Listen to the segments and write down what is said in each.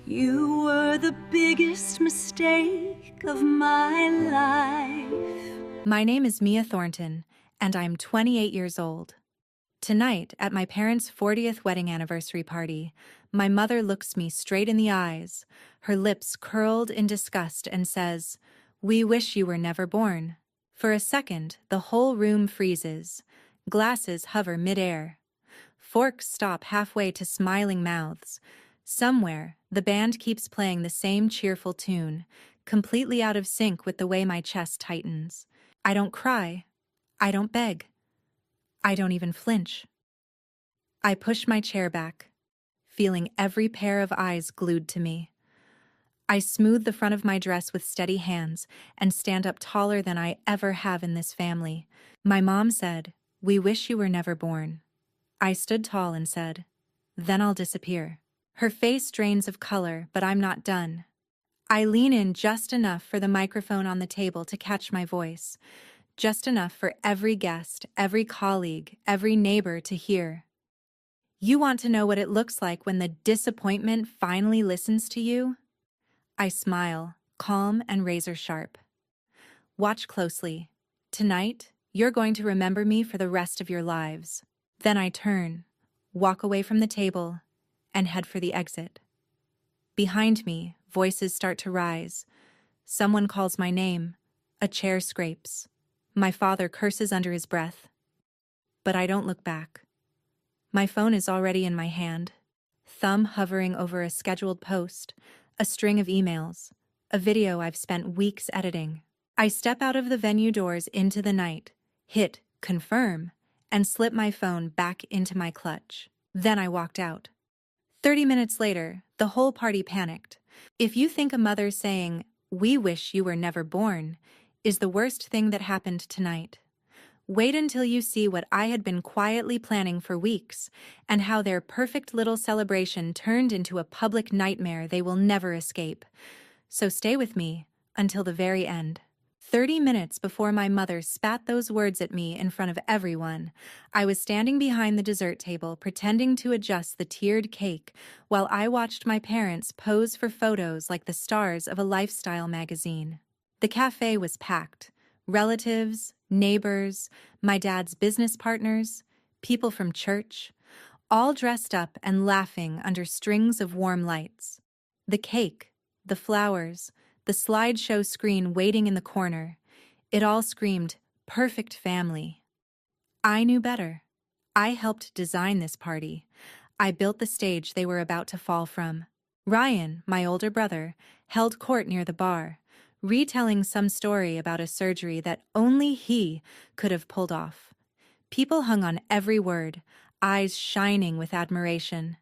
You were the biggest mistake of my life. My name is Mia Thornton, and I'm 28 years old. Tonight, at my parents' 40th wedding anniversary party, my mother looks me straight in the eyes, her lips curled in disgust, and says, "We wish you were never born." For a second, the whole room freezes. Glasses hover midair. Forks stop halfway to smiling mouths. Somewhere, the band keeps playing the same cheerful tune, completely out of sync with the way my chest tightens. I don't cry. I don't beg. I don't even flinch. I push my chair back, feeling every pair of eyes glued to me. I smooth the front of my dress with steady hands and stand up taller than I ever have in this family. My mom said, "We wish you were never born." I stood tall and said, "Then I'll disappear." Her face drains of color, but I'm not done. I lean in just enough for the microphone on the table to catch my voice, just enough for every guest, every colleague, every neighbor to hear. "You want to know what it looks like when the disappointment finally listens to you?" I smile, calm and razor sharp. "Watch closely. Tonight, you're going to remember me for the rest of your lives." Then I turn, walk away from the table, and head for the exit. Behind me, voices start to rise. Someone calls my name. A chair scrapes. My father curses under his breath. But I don't look back. My phone is already in my hand, thumb hovering over a scheduled post, a string of emails, a video I've spent weeks editing. I step out of the venue doors into the night, hit confirm, and slip my phone back into my clutch. Then I walked out. 30 minutes later, the whole party panicked. If you think a mother saying, "We wish you were never born," is the worst thing that happened tonight, wait until you see what I had been quietly planning for weeks and how their perfect little celebration turned into a public nightmare they will never escape. So stay with me until the very end. 30 minutes before my mother spat those words at me in front of everyone, I was standing behind the dessert table pretending to adjust the tiered cake while I watched my parents pose for photos like the stars of a lifestyle magazine. The cafe was packed. Relatives, neighbors, my dad's business partners, people from church, all dressed up and laughing under strings of warm lights. The cake, the flowers, the slideshow screen waiting in the corner, it all screamed, "Perfect family." I knew better. I helped design this party. I built the stage they were about to fall from. Ryan, my older brother, held court near the bar, retelling some story about a surgery that only he could have pulled off. People hung on every word, eyes shining with admiration.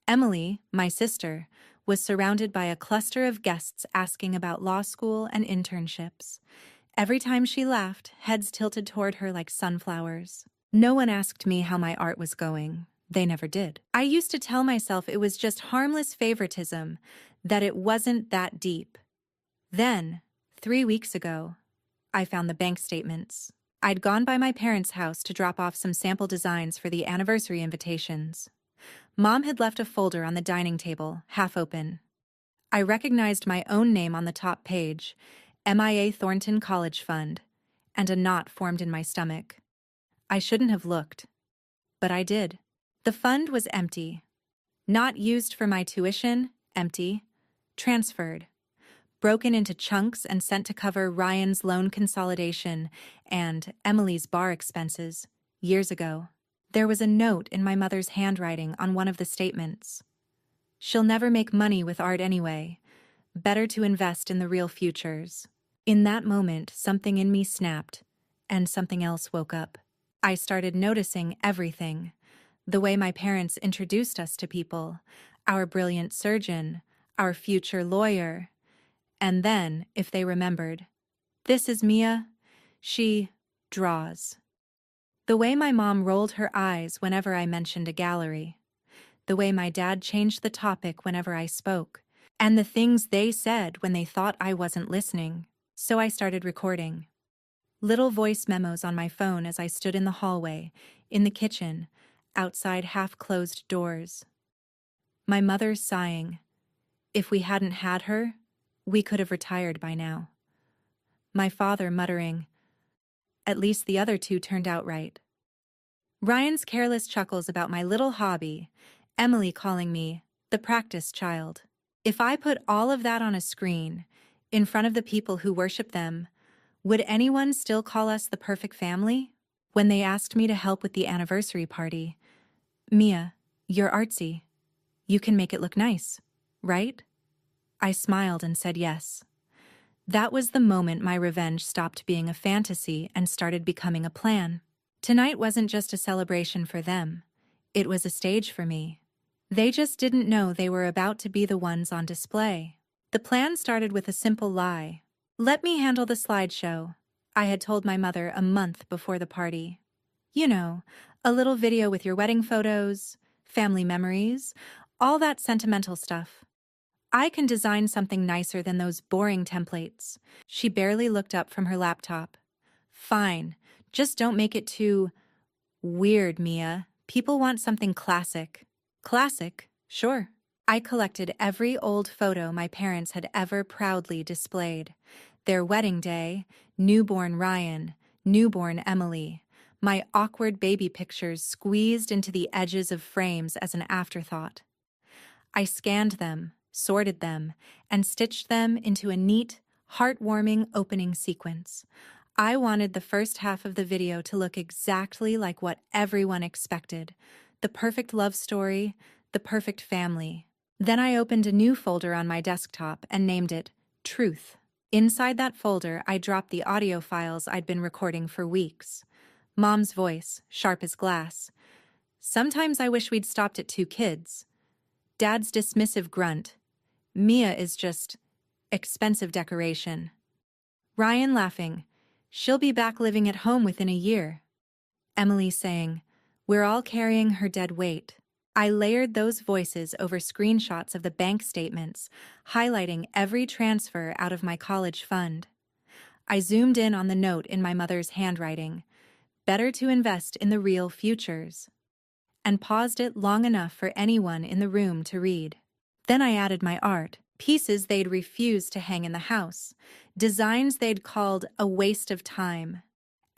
Emily, my sister, was surrounded by a cluster of guests asking about law school and internships. Every time she laughed, heads tilted toward her like sunflowers. No one asked me how my art was going. They never did. I used to tell myself it was just harmless favoritism, that it wasn't that deep. Then, 3 weeks ago, I found the bank statements. I'd gone by my parents' house to drop off some sample designs for the anniversary invitations. Mom had left a folder on the dining table, half open. I recognized my own name on the top page, MIA Thornton College Fund, and a knot formed in my stomach. I shouldn't have looked, but I did. The fund was empty. Not used for my tuition, empty. Transferred. Broken into chunks and sent to cover Ryan's loan consolidation and Emily's bar expenses years ago. There was a note in my mother's handwriting on one of the statements. "She'll never make money with art anyway. Better to invest in the real futures." In that moment, something in me snapped, and something else woke up. I started noticing everything. The way my parents introduced us to people, our brilliant surgeon, our future lawyer. And then, if they remembered, "This is Mia. She draws." The way my mom rolled her eyes whenever I mentioned a gallery. The way my dad changed the topic whenever I spoke. And the things they said when they thought I wasn't listening. So I started recording. Little voice memos on my phone as I stood in the hallway, in the kitchen, outside half-closed doors. My mother sighing. If we hadn't had her, we could have retired by now. My father muttering, "At least the other two turned out right." Ryan's careless chuckles about my little hobby, Emily calling me the practice child. If I put all of that on a screen, in front of the people who worship them, would anyone still call us the perfect family? When they asked me to help with the anniversary party, "Mia, you're artsy. You can make it look nice, right?" I smiled and said yes. That was the moment my revenge stopped being a fantasy and started becoming a plan. Tonight wasn't just a celebration for them. It was a stage for me. They just didn't know they were about to be the ones on display. The plan started with a simple lie. "Let me handle the slideshow," I had told my mother a month before the party. You know, a little video with your wedding photos, family memories, all that sentimental stuff. "I can design something nicer than those boring templates." She barely looked up from her laptop. "Fine, just don't make it too weird, Mia. People want something classic." "Classic? Sure." I collected every old photo my parents had ever proudly displayed. Their wedding day, newborn Ryan, newborn Emily, my awkward baby pictures squeezed into the edges of frames as an afterthought. I scanned them, sorted them, and stitched them into a neat, heartwarming opening sequence. I wanted the first half of the video to look exactly like what everyone expected: the perfect love story, the perfect family. Then I opened a new folder on my desktop and named it Truth. Inside that folder, I dropped the audio files I'd been recording for weeks. Mom's voice, sharp as glass. "Sometimes I wish we'd stopped at 2 kids." Dad's dismissive grunt. "Mia is just expensive decoration." Ryan laughing. "She'll be back living at home within a year." Emily saying, "We're all carrying her dead weight." I layered those voices over screenshots of the bank statements, highlighting every transfer out of my college fund. I zoomed in on the note in my mother's handwriting, "Better to invest in the real futures," and paused it long enough for anyone in the room to read. Then I added my art, pieces they'd refused to hang in the house, designs they'd called a waste of time,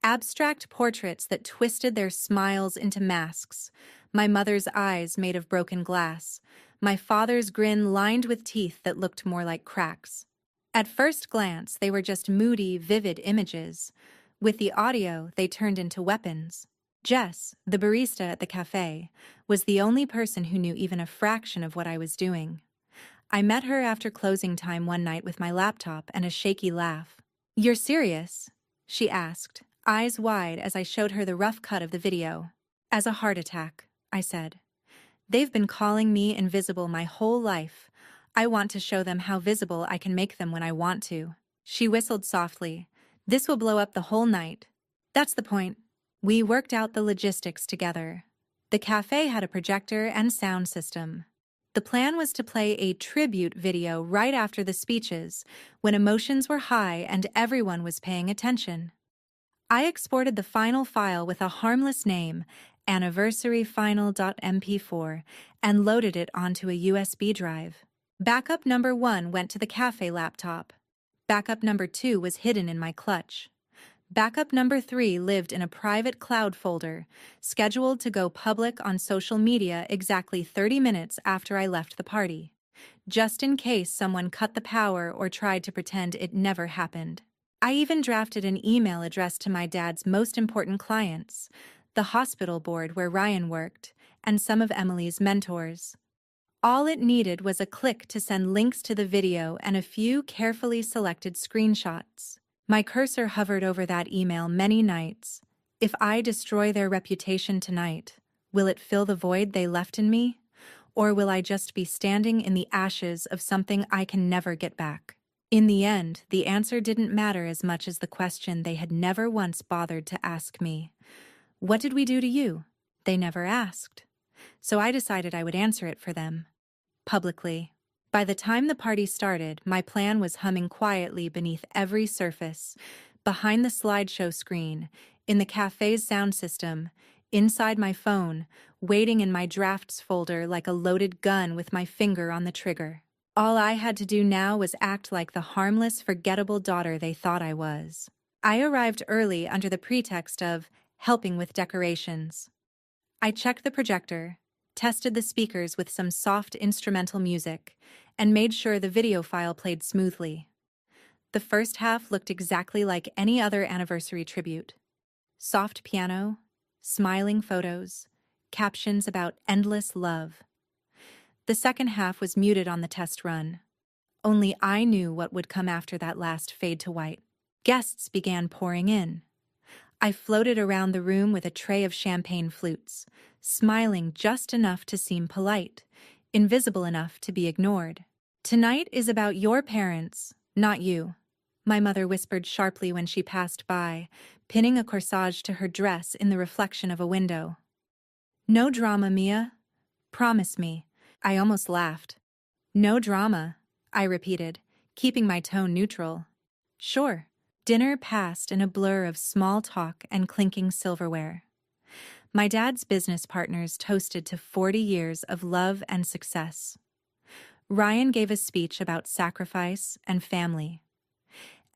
abstract portraits that twisted their smiles into masks, my mother's eyes made of broken glass, my father's grin lined with teeth that looked more like cracks. At first glance, they were just moody, vivid images. With the audio, they turned into weapons. Jess, the barista at the cafe, was the only person who knew even a fraction of what I was doing. I met her after closing time one night with my laptop and a shaky laugh. "You're serious?" she asked, eyes wide as I showed her the rough cut of the video. "As a heart attack," I said. "They've been calling me invisible my whole life. I want to show them how visible I can make them when I want to." She whistled softly. "This will blow up the whole night." "That's the point." We worked out the logistics together. The cafe had a projector and sound system. The plan was to play a tribute video right after the speeches, when emotions were high and everyone was paying attention. I exported the final file with a harmless name, anniversaryfinal.mp4, and loaded it onto a USB drive. Backup number 1 went to the cafe laptop. Backup number 2 was hidden in my clutch. Backup number 3 lived in a private cloud folder, scheduled to go public on social media exactly 30 minutes after I left the party, just in case someone cut the power or tried to pretend it never happened. I even drafted an email addressed to my dad's most important clients, the hospital board where Ryan worked, and some of Emily's mentors. All it needed was a click to send links to the video and a few carefully selected screenshots. My cursor hovered over that email many nights. If I destroy their reputation tonight, will it fill the void they left in me? Or will I just be standing in the ashes of something I can never get back? In the end, the answer didn't matter as much as the question they had never once bothered to ask me. "What did we do to you?" They never asked. So I decided I would answer it for them. Publicly. By the time the party started, my plan was humming quietly beneath every surface, behind the slideshow screen, in the cafe's sound system, inside my phone, waiting in my drafts folder like a loaded gun with my finger on the trigger. All I had to do now was act like the harmless, forgettable daughter they thought I was. I arrived early under the pretext of helping with decorations. I checked the projector, tested the speakers with some soft instrumental music, and made sure the video file played smoothly. The first half looked exactly like any other anniversary tribute. Soft piano, smiling photos, captions about endless love. The second half was muted on the test run. Only I knew what would come after that last fade to white. Guests began pouring in. I floated around the room with a tray of champagne flutes, smiling just enough to seem polite, invisible enough to be ignored. "Tonight is about your parents, not you," my mother whispered sharply when she passed by, pinning a corsage to her dress in the reflection of a window. "No drama, Mia. Promise me." I almost laughed. "No drama," I repeated, keeping my tone neutral. "Sure." Dinner passed in a blur of small talk and clinking silverware. My dad's business partners toasted to 40 years of love and success. Ryan gave a speech about sacrifice and family.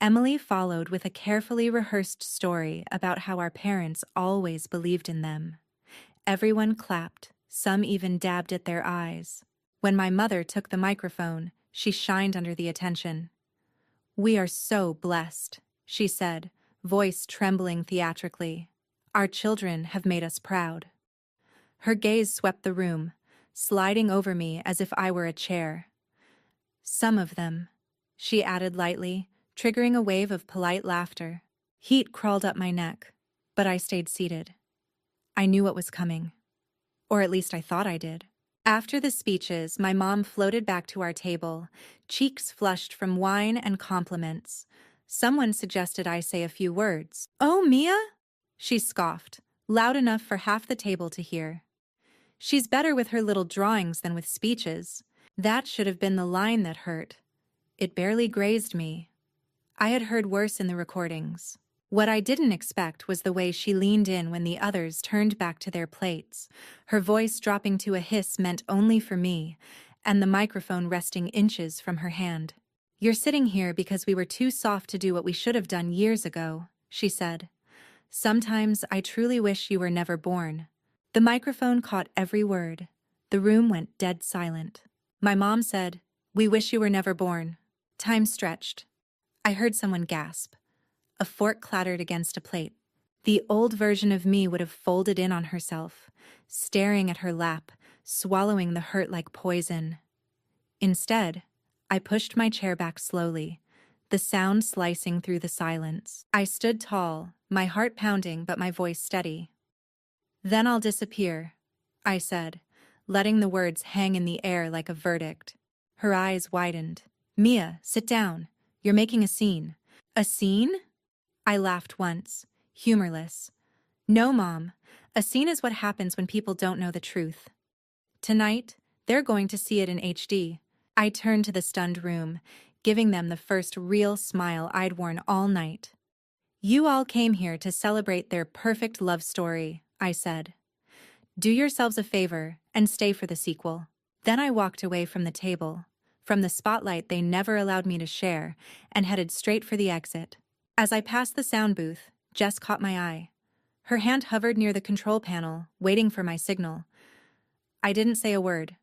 Emily followed with a carefully rehearsed story about how our parents always believed in them. Everyone clapped, some even dabbed at their eyes. When my mother took the microphone, she shined under the attention. "We are so blessed," she said, voice trembling theatrically. "Our children have made us proud." Her gaze swept the room, sliding over me as if I were a chair. "Some of them," she added lightly, triggering a wave of polite laughter. Heat crawled up my neck, but I stayed seated. I knew what was coming. Or at least I thought I did. After the speeches, my mom floated back to our table, cheeks flushed from wine and compliments. Someone suggested I say a few words. "Oh, Mia?" she scoffed, loud enough for half the table to hear. "She's better with her little drawings than with speeches." That should have been the line that hurt. It barely grazed me. I had heard worse in the recordings. What I didn't expect was the way she leaned in when the others turned back to their plates, her voice dropping to a hiss meant only for me, and the microphone resting inches from her hand. "You're sitting here because we were too soft to do what we should have done years ago," she said. "Sometimes I truly wish you were never born." The microphone caught every word. The room went dead silent. My mom said, "We wish you were never born." Time stretched. I heard someone gasp. A fork clattered against a plate. The old version of me would have folded in on herself, staring at her lap, swallowing the hurt like poison. Instead, I pushed my chair back slowly, the sound slicing through the silence. I stood tall, my heart pounding but my voice steady. "Then I'll disappear," I said, letting the words hang in the air like a verdict. Her eyes widened. "Mia, sit down. You're making a scene." "A scene?" I laughed once, humorless. "No, Mom. A scene is what happens when people don't know the truth. Tonight, they're going to see it in HD. I turned to the stunned room, giving them the first real smile I'd worn all night. "You all came here to celebrate their perfect love story," I said. "Do yourselves a favor and stay for the sequel." Then I walked away from the table, from the spotlight they never allowed me to share, and headed straight for the exit. As I passed the sound booth, Jess caught my eye. Her hand hovered near the control panel, waiting for my signal. I didn't say a word.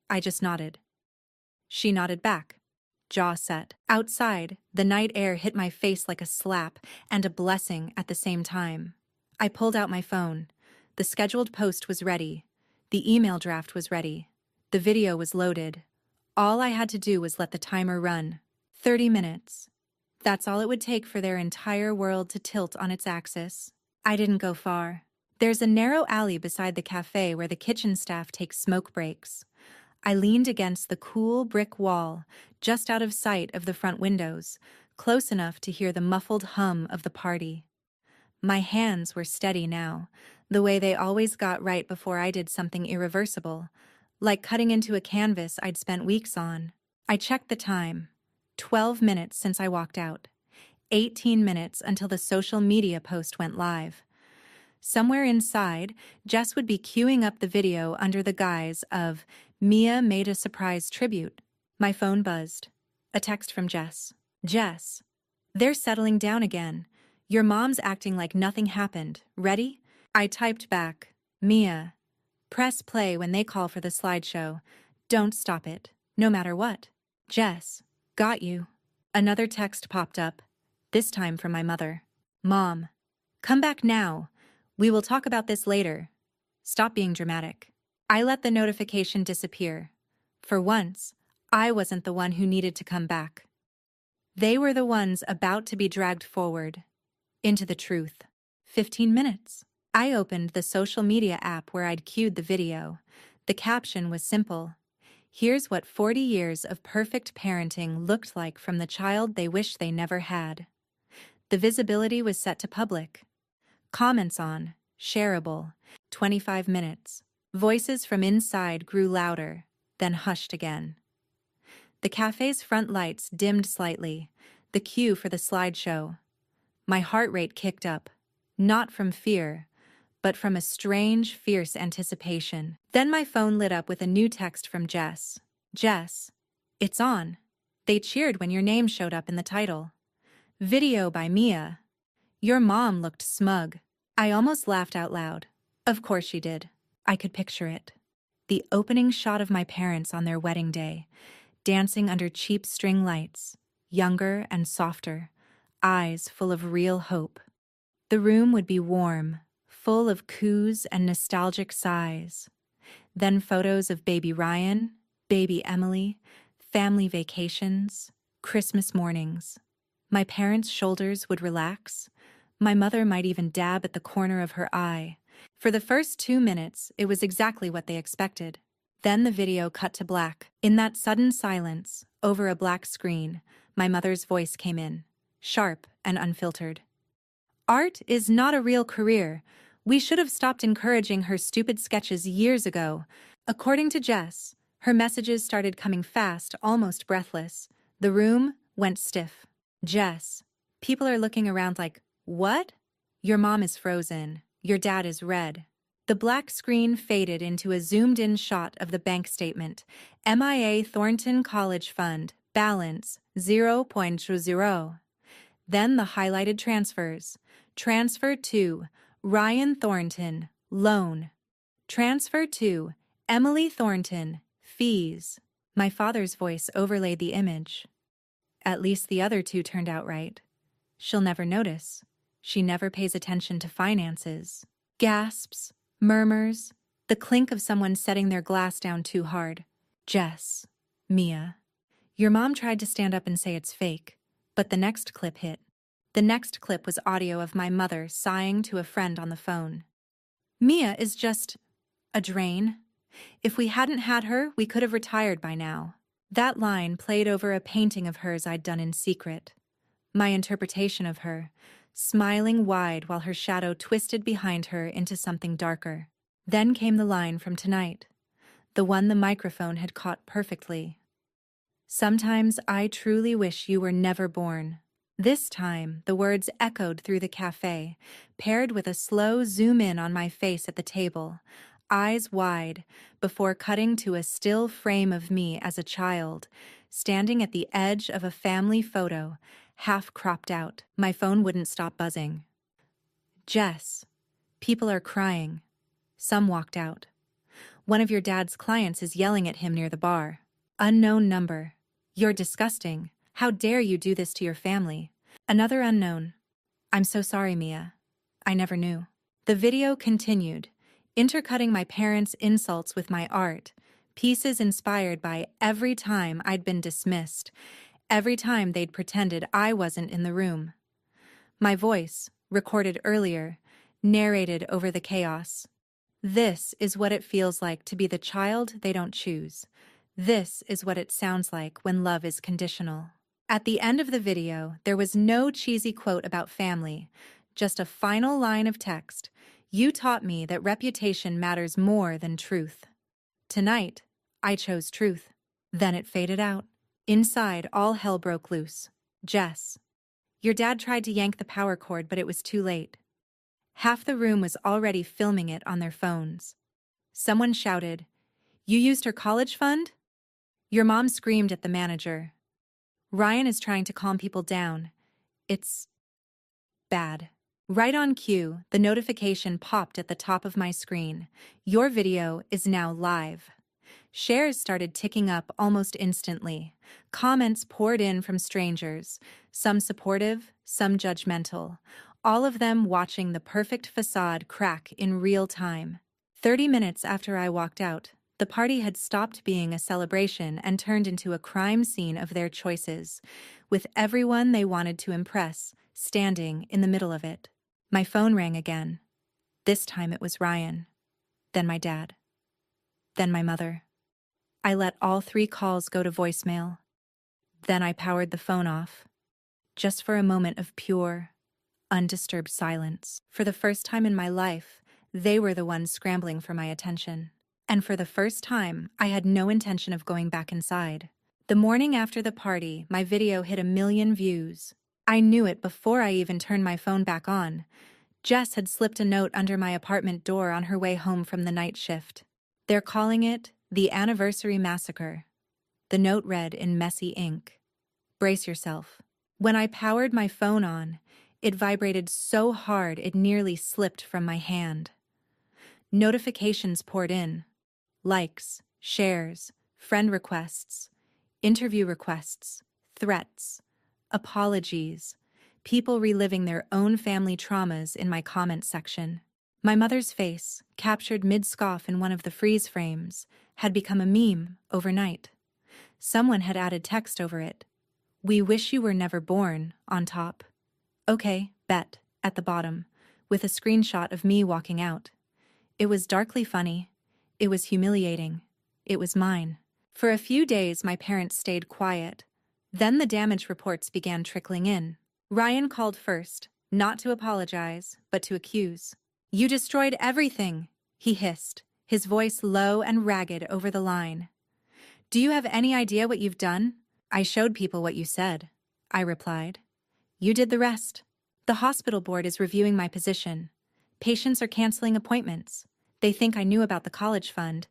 I just nodded. She nodded back, jaw set. Outside, the night air hit my face like a slap and a blessing at the same time. I pulled out my phone. The scheduled post was ready. The email draft was ready. The video was loaded. All I had to do was let the timer run. 30 minutes. That's all it would take for their entire world to tilt on its axis. I didn't go far. There's a narrow alley beside the cafe where the kitchen staff takes smoke breaks. I leaned against the cool brick wall, just out of sight of the front windows, close enough to hear the muffled hum of the party. My hands were steady now, the way they always got right before I did something irreversible, like cutting into a canvas I'd spent weeks on. I checked the time. 12 minutes since I walked out. 18 minutes until the social media post went live. Somewhere inside, Jess would be queuing up the video under the guise of "Mia made a surprise tribute." My phone buzzed. A text from Jess. Jess, they're settling down again. Your mom's acting like nothing happened. Ready? I typed back. Mia, press play when they call for the slideshow. Don't stop it, no matter what. Jess, got you. Another text popped up, this time from my mother. Mom, come back now. We will talk about this later. Stop being dramatic. I let the notification disappear. For once, I wasn't the one who needed to come back. They were the ones about to be dragged forward, into the truth. 15 minutes. I opened the social media app where I'd queued the video. The caption was simple. Here's what 40 years of perfect parenting looked like from the child they wish they never had. The visibility was set to public. Comments on, shareable, 25 minutes. Voices from inside grew louder, then hushed again. The cafe's front lights dimmed slightly, the cue for the slideshow. My heart rate kicked up, not from fear, but from a strange, fierce anticipation. Then my phone lit up with a new text from Jess. Jess, it's on. They cheered when your name showed up in the title. Video by Mia. Your mom looked smug. I almost laughed out loud. Of course she did. I could picture it. The opening shot of my parents on their wedding day, dancing under cheap string lights, younger and softer, eyes full of real hope. The room would be warm, full of coos and nostalgic sighs. Then photos of baby Ryan, baby Emily, family vacations, Christmas mornings. My parents' shoulders would relax. My mother might even dab at the corner of her eye. For the first 2 minutes, it was exactly what they expected. Then the video cut to black. In that sudden silence, over a black screen, my mother's voice came in, sharp and unfiltered. Art is not a real career. We should have stopped encouraging her stupid sketches years ago. According to Jess, her messages started coming fast, almost breathless. The room went stiff. Jess, people are looking around like, what? Your mom is frozen. Your dad is red. The black screen faded into a zoomed-in shot of the bank statement. MIA Thornton College Fund, balance 0.00. Then the highlighted transfers. Transfer to Ryan Thornton, loan. Transfer to Emily Thornton, fees. My father's voice overlaid the image. At least the other two turned out right. She'll never notice. She never pays attention to finances. Gasps, murmurs, the clink of someone setting their glass down too hard. Jess, Mia. Your mom tried to stand up and say it's fake, but the next clip hit. The next clip was audio of my mother sighing to a friend on the phone. Mia is just a drain. If we hadn't had her, we could have retired by now. That line played over a painting of hers I'd done in secret. My interpretation of her, smiling wide while her shadow twisted behind her into something darker. Then came the line from tonight, the one the microphone had caught perfectly. Sometimes I truly wish you were never born. This time, the words echoed through the cafe, paired with a slow zoom in on my face at the table, eyes wide, before cutting to a still frame of me as a child, standing at the edge of a family photo, half cropped out. My phone wouldn't stop buzzing. Jess, people are crying. Some walked out. One of your dad's clients is yelling at him near the bar. Unknown number. You're disgusting. How dare you do this to your family? Another unknown. I'm so sorry, Mia. I never knew. The video continued, intercutting my parents' insults with my art, pieces inspired by every time I'd been dismissed, every time they'd pretended I wasn't in the room. My voice, recorded earlier, narrated over the chaos. This is what it feels like to be the child they don't choose. This is what it sounds like when love is conditional. At the end of the video, there was no cheesy quote about family, just a final line of text. You taught me that reputation matters more than truth. Tonight, I chose truth. Then it faded out. Inside, all hell broke loose. Jess, your dad tried to yank the power cord, but it was too late. Half the room was already filming it on their phones. Someone shouted, "You used her college fund?" Your mom screamed at the manager. Ryan is trying to calm people down. It's bad. Right on cue, the notification popped at the top of my screen. Your video is now live. Shares started ticking up almost instantly. Comments poured in from strangers, some supportive, some judgmental, all of them watching the perfect facade crack in real time. 30 minutes after I walked out, the party had stopped being a celebration and turned into a crime scene of their choices, with everyone they wanted to impress standing in the middle of it. My phone rang again. This time it was Ryan, then my dad, then my mother. I let all 3 calls go to voicemail. Then I powered the phone off, just for a moment of pure, undisturbed silence. For the first time in my life, they were the ones scrambling for my attention. And for the first time, I had no intention of going back inside. The morning after the party, my video hit 1 million views. I knew it before I even turned my phone back on. Jess had slipped a note under my apartment door on her way home from the night shift. They're calling it the Anniversary Massacre. The note read in messy ink, "Brace yourself." When I powered my phone on, it vibrated so hard it nearly slipped from my hand. Notifications poured in. Likes, shares, friend requests, interview requests, threats, apologies, people reliving their own family traumas in my comment section. My mother's face, captured mid-scoff in one of the freeze frames, had become a meme overnight. Someone had added text over it. "We wish you were never born," on top. "Okay, bet," at the bottom, with a screenshot of me walking out. It was darkly funny. It was humiliating. It was mine. For a few days, my parents stayed quiet. Then the damage reports began trickling in. Ryan called first, not to apologize, but to accuse. "You destroyed everything," he hissed, his voice low and ragged over the line. "Do you have any idea what you've done?" "I showed people what you said," I replied. "You did the rest. The hospital board is reviewing my position. Patients are canceling appointments. They think I knew about the college fund.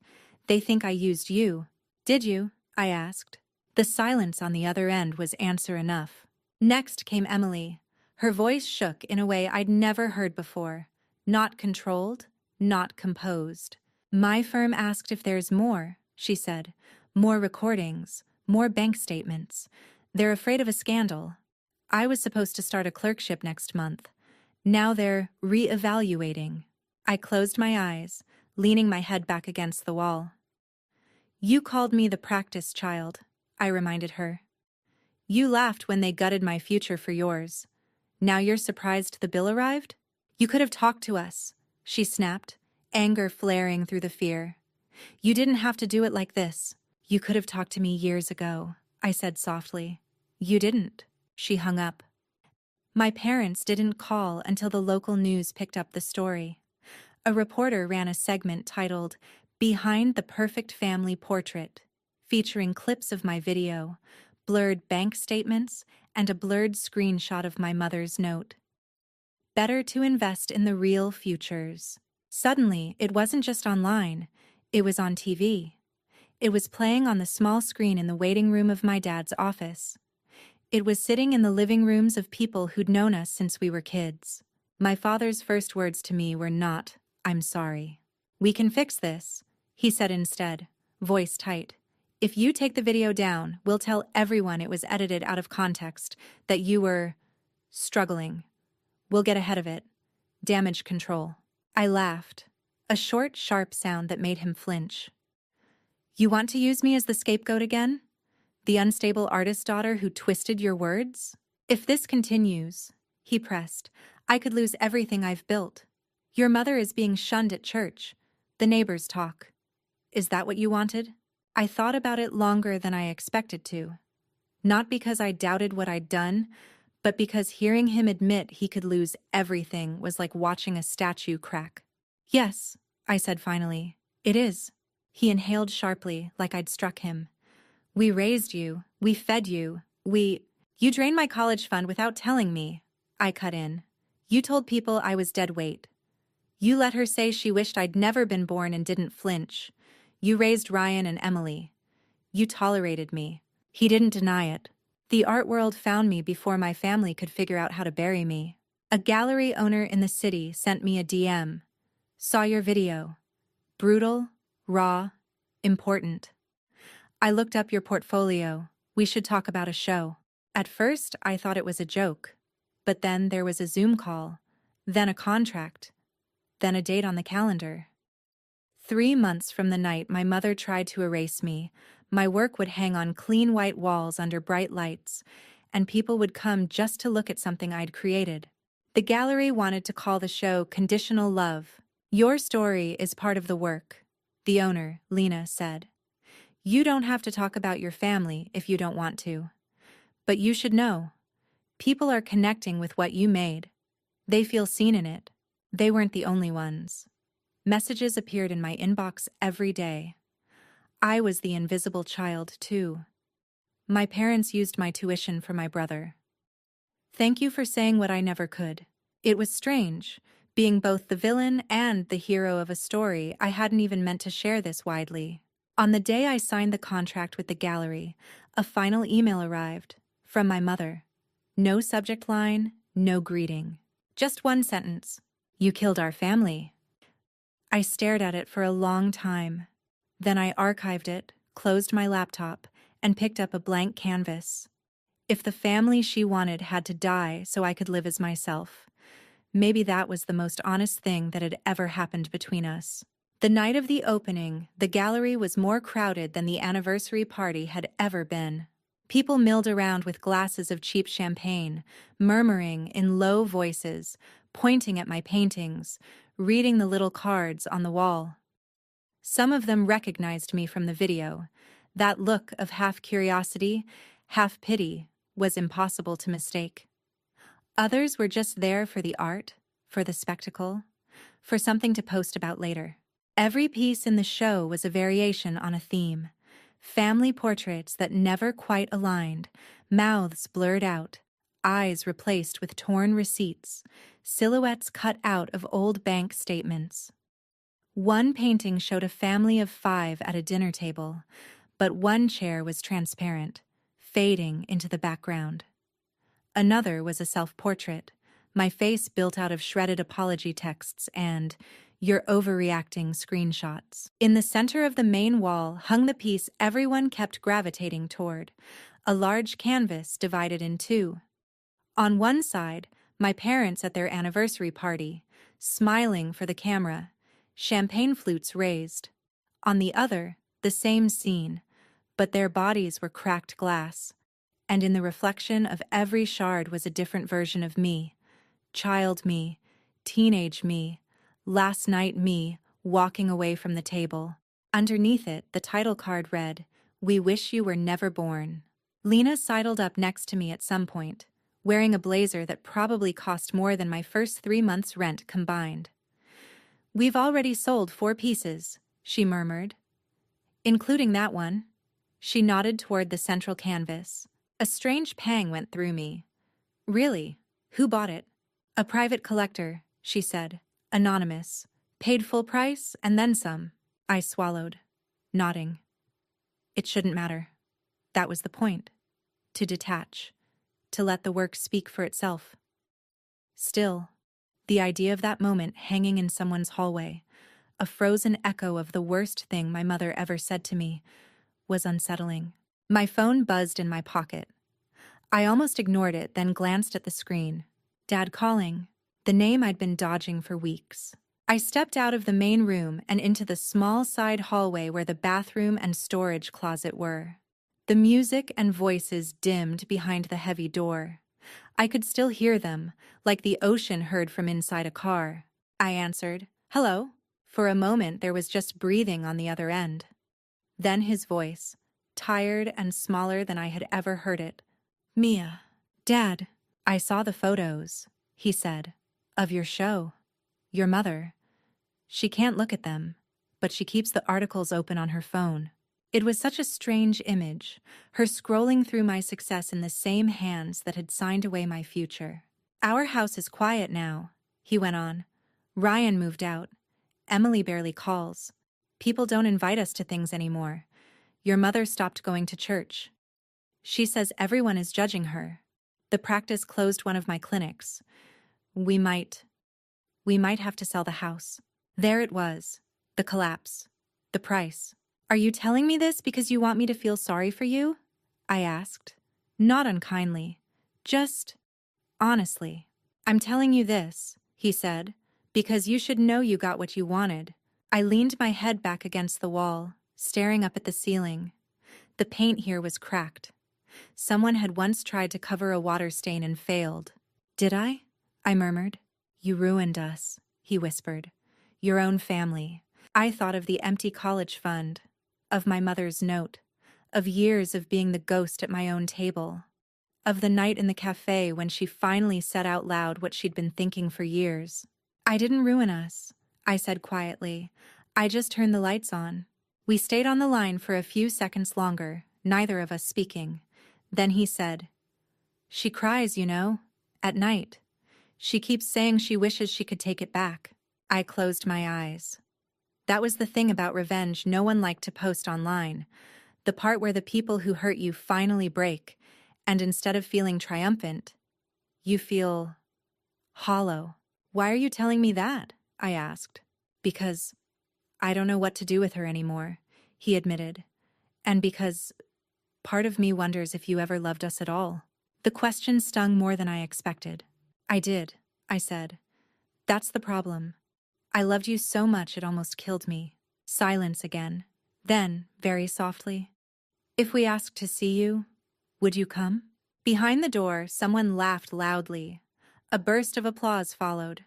They think I used you." "Did you?" I asked. The silence on the other end was answer enough. Next came Emily. Her voice shook in a way I'd never heard before. Not controlled, not composed. "My firm asked if there's more," she said. "More recordings, more bank statements. They're afraid of a scandal. I was supposed to start a clerkship next month. Now they're re-evaluating." I closed my eyes, leaning my head back against the wall. "You called me the practice child," I reminded her. "You laughed when they gutted my future for yours. Now you're surprised the bill arrived? You could have talked to us," she snapped, anger flaring through the fear. "You didn't have to do it like this. You could have talked to me years ago," I said softly. "You didn't." She hung up. My parents didn't call until the local news picked up the story. A reporter ran a segment titled "Behind the Perfect Family Portrait," featuring clips of my video, blurred bank statements, and a blurred screenshot of my mother's note. Better to invest in the real futures. Suddenly, it wasn't just online, it was on TV. It was playing on the small screen in the waiting room of my dad's office. It was sitting in the living rooms of people who'd known us since we were kids. My father's first words to me were not, "I'm sorry." "We can fix this," he said instead, voice tight. "If you take the video down, we'll tell everyone it was edited out of context, that you were struggling. We'll get ahead of it. Damage control." I laughed, a short, sharp sound that made him flinch. "You want to use me as the scapegoat again? The unstable artist daughter who twisted your words? If this continues," he pressed, "I could lose everything I've built. Your mother is being shunned at church. The neighbors talk. Is that what you wanted?" I thought about it longer than I expected to. Not because I doubted what I'd done, but because hearing him admit he could lose everything was like watching a statue crack. "Yes," I said finally, "it is." He inhaled sharply, like I'd struck him. "We raised you. We fed you. You drained my college fund without telling me," I cut in. "You told people I was dead weight. You let her say she wished I'd never been born and didn't flinch. You raised Ryan and Emily. You tolerated me. He didn't deny it. The art world found me before my family could figure out how to bury me. A gallery owner in the city sent me a DM. Saw your video. Brutal, raw, important. I looked up your portfolio. We should talk about a show. At first, I thought it was a joke. But then there was a Zoom call, then a contract, then a date on the calendar. 3 months from the night my mother tried to erase me, my work would hang on clean white walls under bright lights, and people would come just to look at something I'd created. The gallery wanted to call the show Conditional Love. Your story is part of the work, the owner, Lena, said. You don't have to talk about your family if you don't want to. But you should know. People are connecting with what you made. They feel seen in it. They weren't the only ones. Messages appeared in my inbox every day. I was the invisible child, too. My parents used my tuition for my brother. Thank you for saying what I never could. It was strange, being both the villain and the hero of a story I hadn't even meant to share this widely. On the day I signed the contract with the gallery, a final email arrived from my mother. No subject line, no greeting. Just one sentence. You killed our family. I stared at it for a long time. Then I archived it, closed my laptop, and picked up a blank canvas. If the family she wanted had to die so I could live as myself, maybe that was the most honest thing that had ever happened between us. The night of the opening, the gallery was more crowded than the anniversary party had ever been. People milled around with glasses of cheap champagne, murmuring in low voices, pointing at my paintings, reading the little cards on the wall. Some of them recognized me from the video. That look of half curiosity, half pity was impossible to mistake. Others were just there for the art, for the spectacle, for something to post about later. Every piece in the show was a variation on a theme. Family portraits that never quite aligned, mouths blurred out, eyes replaced with torn receipts, silhouettes cut out of old bank statements. One painting showed a family of 5 at a dinner table, but one chair was transparent, fading into the background. Another was a self-portrait, my face built out of shredded apology texts and "you're overreacting" screenshots. In the center of the main wall hung the piece everyone kept gravitating toward, a large canvas divided in 2. On one side, my parents at their anniversary party, smiling for the camera, champagne flutes raised. On the other, the same scene, but their bodies were cracked glass, and in the reflection of every shard was a different version of me, child me, teenage me, last night me, walking away from the table. Underneath it, the title card read, "We wish you were never born." Lena sidled up next to me at some point, wearing a blazer that probably cost more than my first 3 months' rent combined. "We've already sold 4 pieces," she murmured. "Including that one." She nodded toward the central canvas. A strange pang went through me. "Really? Who bought it?" "A private collector," she said. "Anonymous. Paid full price and then some." I swallowed, nodding. It shouldn't matter. That was the point. To detach. To let the work speak for itself. Still, the idea of that moment hanging in someone's hallway, a frozen echo of the worst thing my mother ever said to me, was unsettling. My phone buzzed in my pocket. I almost ignored it, then glanced at the screen. Dad calling, the name I'd been dodging for weeks. I stepped out of the main room and into the small side hallway where the bathroom and storage closet were. The music and voices dimmed behind the heavy door. I could still hear them, like the ocean heard from inside a car. I answered, "Hello." For a moment there was just breathing on the other end. Then his voice, tired and smaller than I had ever heard it. "Mia." "Dad." "I saw the photos," he said, "of your show. Your mother. She can't look at them, but she keeps the articles open on her phone." It was such a strange image, her scrolling through my success in the same hands that had signed away my future. "Our house is quiet now," he went on. "Ryan moved out. Emily barely calls. People don't invite us to things anymore. Your mother stopped going to church. She says everyone is judging her. The practice closed one of my clinics. We might have to sell the house. There it was. The collapse. The price. Are you telling me this because you want me to feel sorry for you? I asked. Not unkindly. Just honestly. I'm telling you this, he said, because you should know you got what you wanted. I leaned my head back against the wall, staring up at the ceiling. The paint here was cracked. Someone had once tried to cover a water stain and failed. Did I? I murmured. You ruined us, he whispered. Your own family. I thought of the empty college fund, of my mother's note, of years of being the ghost at my own table, of the night in the cafe when she finally said out loud what she'd been thinking for years. I didn't ruin us, I said quietly. I just turned the lights on. We stayed on the line for a few seconds longer, neither of us speaking. Then he said, She cries, you know, at night. She keeps saying she wishes she could take it back. I closed my eyes. That was the thing about revenge no one liked to post online. The part where the people who hurt you finally break, and instead of feeling triumphant, you feel hollow. Why are you telling me that? I asked. Because I don't know what to do with her anymore, he admitted. And because part of me wonders if you ever loved us at all. The question stung more than I expected. I did, I said. That's the problem. I loved you so much it almost killed me. Silence again. Then, very softly, if we asked to see you, would you come? Behind the door, someone laughed loudly. A burst of applause followed.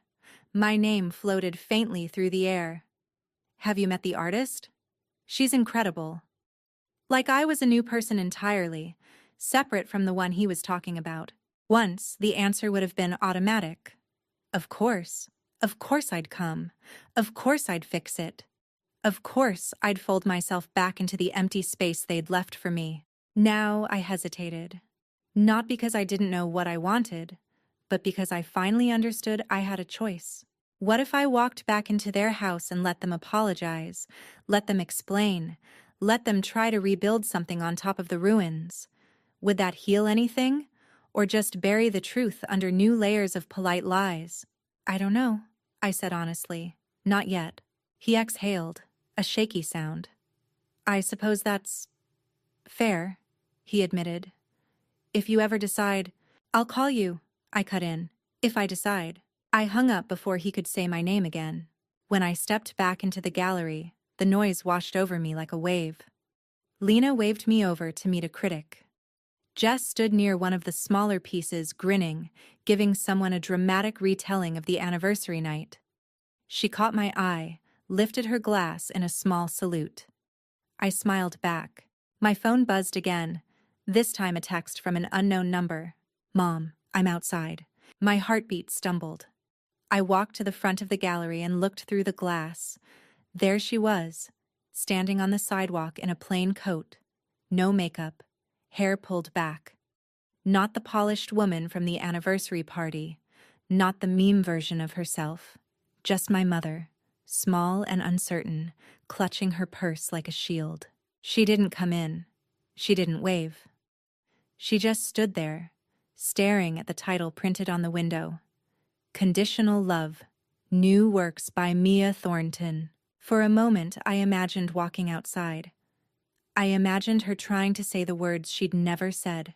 My name floated faintly through the air. Have you met the artist? She's incredible. Like I was a new person entirely, separate from the one he was talking about. Once, the answer would have been automatic. Of course. Of course I'd come. Of course I'd fix it. Of course I'd fold myself back into the empty space they'd left for me. Now I hesitated. Not because I didn't know what I wanted, but because I finally understood I had a choice. What if I walked back into their house and let them apologize, let them explain, let them try to rebuild something on top of the ruins? Would that heal anything, or just bury the truth under new layers of polite lies? I don't know, I said honestly. Not yet. He exhaled, a shaky sound. I suppose that's fair, he admitted. If you ever decide, I'll call you, I cut in. If I decide. I hung up before he could say my name again. When I stepped back into the gallery, the noise washed over me like a wave. Lena waved me over to meet a critic. Jess stood near one of the smaller pieces, grinning, giving someone a dramatic retelling of the anniversary night. She caught my eye, lifted her glass in a small salute. I smiled back. My phone buzzed again, this time a text from an unknown number. Mom, I'm outside. My heartbeat stumbled. I walked to the front of the gallery and looked through the glass. There she was, standing on the sidewalk in a plain coat, no makeup, hair pulled back. Not the polished woman from the anniversary party, not the meme version of herself, just my mother, small and uncertain, clutching her purse like a shield. She didn't come in. She didn't wave. She just stood there, staring at the title printed on the window. Conditional Love, New Works by Mia Thornton. For a moment, I imagined walking outside. I imagined her trying to say the words she'd never said.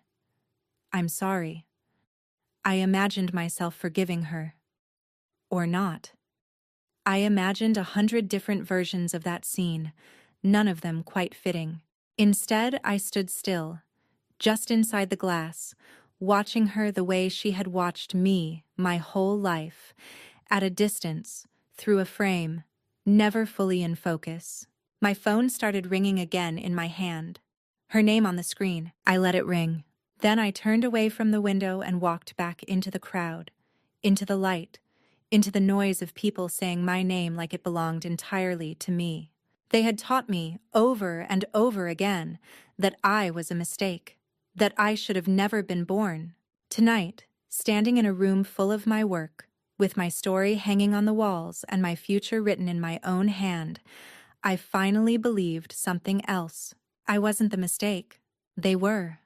I'm sorry. I imagined myself forgiving her. Or not. I imagined 100 different versions of that scene, none of them quite fitting. Instead, I stood still, just inside the glass, watching her the way she had watched me my whole life, at a distance, through a frame, never fully in focus. My phone started ringing again in my hand. Her name on the screen. I let it ring. Then I turned away from the window and walked back into the crowd, into the light, into the noise of people saying my name like it belonged entirely to me. They had taught me over and over again that I was a mistake, that I should have never been born. Tonight, standing in a room full of my work, with my story hanging on the walls and my future written in my own hand, I finally believed something else. I wasn't the mistake. They were.